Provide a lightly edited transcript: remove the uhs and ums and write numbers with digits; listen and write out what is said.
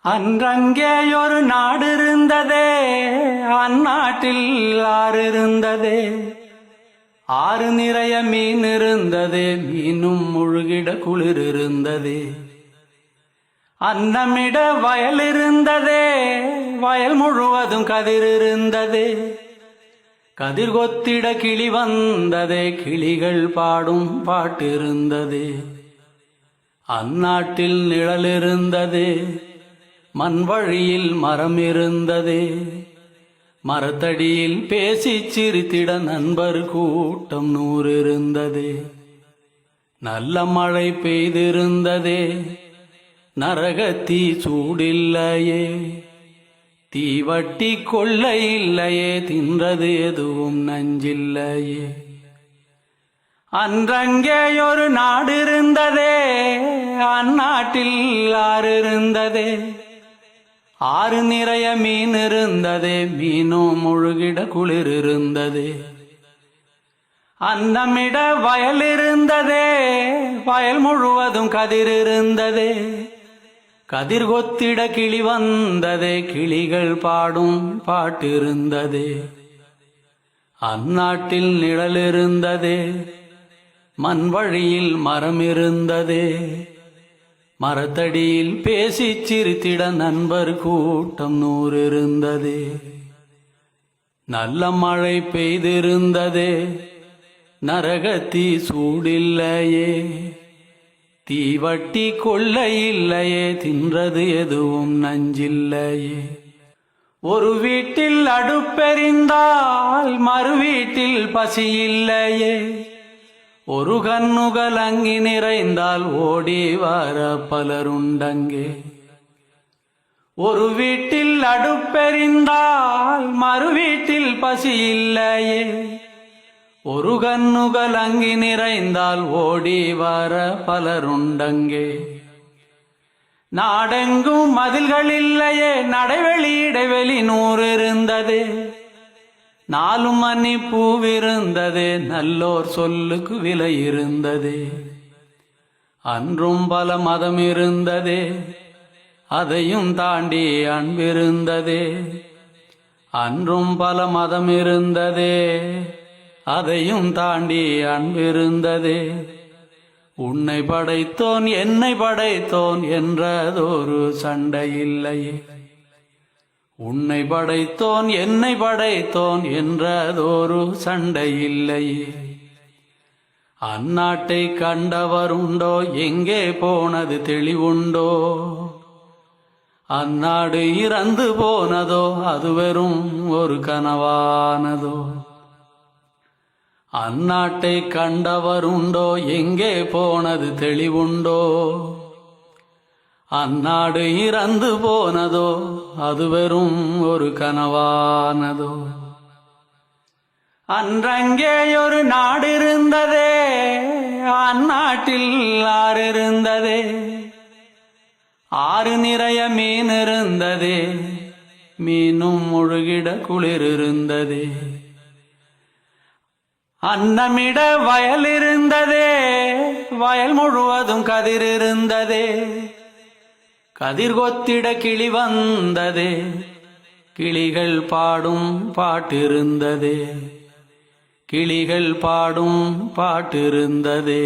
அன்றங்கே ஒரு நாடு இருந்ததே, அந்நாட்டில் ஆறு இருந்ததே. ஆறு நிறைய மீன் இருந்ததே, மீனும் முழுகிட குளிர் இருந்ததே. அன்னமிட வயல் இருந்ததே, வயல் முழுவதும் கதிர் இருந்ததே. கதிர் கொத்திட கிளி வந்ததே, கிளிகள் பாடும் பாட்டு இருந்ததே. அந்நாட்டில் நிழல் இருந்ததே, மண் வழியில் மரம் இருந்ததே. மரத்தடியில் பேசி சிரித்திட நண்பர் கூட்டம் 100 இருந்ததே. நல்ல மழை பெய்திருந்ததே, நரகத்தீ சூடில்லையே. தீவட்டி கொள்ளை இல்லையே, தின்றது எதுவும் நஞ்சில்லையே. அன்றங்கே ஒரு நாடு இருந்ததே, அந்நாட்டில் ஆறு இருந்ததே. ஆறு நிறைய மீன் இருந்ததே, மீனும் முழுகிட குளிர் இருந்ததே. அன்னமிட வயல் இருந்ததே, வயல் முழுவதும் கதிர் இருந்ததே. கதிர் கொத்திட கிளி வந்ததே, கிளிகள் பாடும் பாட்டு இருந்ததே. அந்நாட்டில் நிழல் இருந்ததே, மண் வழியில் மரம் இருந்ததே. மரத்தடியில் பேசி சிரித்திட நண்பர் கூட்டம் 100 இருந்ததே. நல்ல மழை பெய்திருந்ததே, நரகத்தீ சூடில்லையே. தீவட்டி கொள்ளை இல்லையே, தின்றது எதுவும் நஞ்சில்லையே. ஒரு வீட்டில் அடுப்பெறிந்தால் மறு வீட்டில் பசி இல்லையே. ஒரு கண்ணுகள் அங்கி நிறைந்தால் ஓடி வர பலருண்டங்கே. ஒரு வீட்டில் அடுப்பெறிந்தால் மறு வீட்டில் பசி இல்லையே. ஒரு கண்ணுகள் அங்கி நிறைந்தால் ஓடி வர பலருண்டங்கே. நாடெங்கும் மதில்கள் இல்லையே, நடைவெளி இடைவெளி 100 இருந்ததே. 4 மணி பூவிருந்ததே, நல்லோர் சொல்லுக்கு விலை இருந்ததே. அன்றும் பல மதம் இருந்ததே, அதையும் தாண்டி அன்பிருந்ததே. அன்றும் பல மதம் இருந்ததே, அதையும் தாண்டி அன்பிருந்ததே. உன்னை படைத்தோன் என்னை படைத்தோன் என்றதொரு சண்டை இல்லையே. உன்னை படைத்தோன் என்னை படைத்தோன் என்றதொரு சண்டை இல்லையே. அந்நாட்டை கண்டவருண்டோ, எங்கே போனது தெளிவுண்டோ. அந்நாடு இறந்து போனதோ, அது வெறும் ஒரு கனவானதோ. அந்நாட்டை கண்டவருண்டோ, எங்கே போனது தெளிவுண்டோ. அந்நாடு இறந்து போனதோ, அது வெறும் ஒரு கனவானதோ. அன்றங்கே ஒரு நாடு இருந்ததே, அந்நாட்டில் ஆறு இருந்ததே. ஆறு நிறைய மீன் இருந்ததே, மீனும் முழுகிட குளிர் இருந்ததே. அன்னமிட வயல் இருந்ததே, வயல் முழுவதும் கதிர் இருந்ததே. கதிர் கொத்திட கிளி வந்ததே, கிளிகள் பாடும் பாட்டு இருந்ததே. கிளிகள் பாடும் பாட்டு இருந்ததே.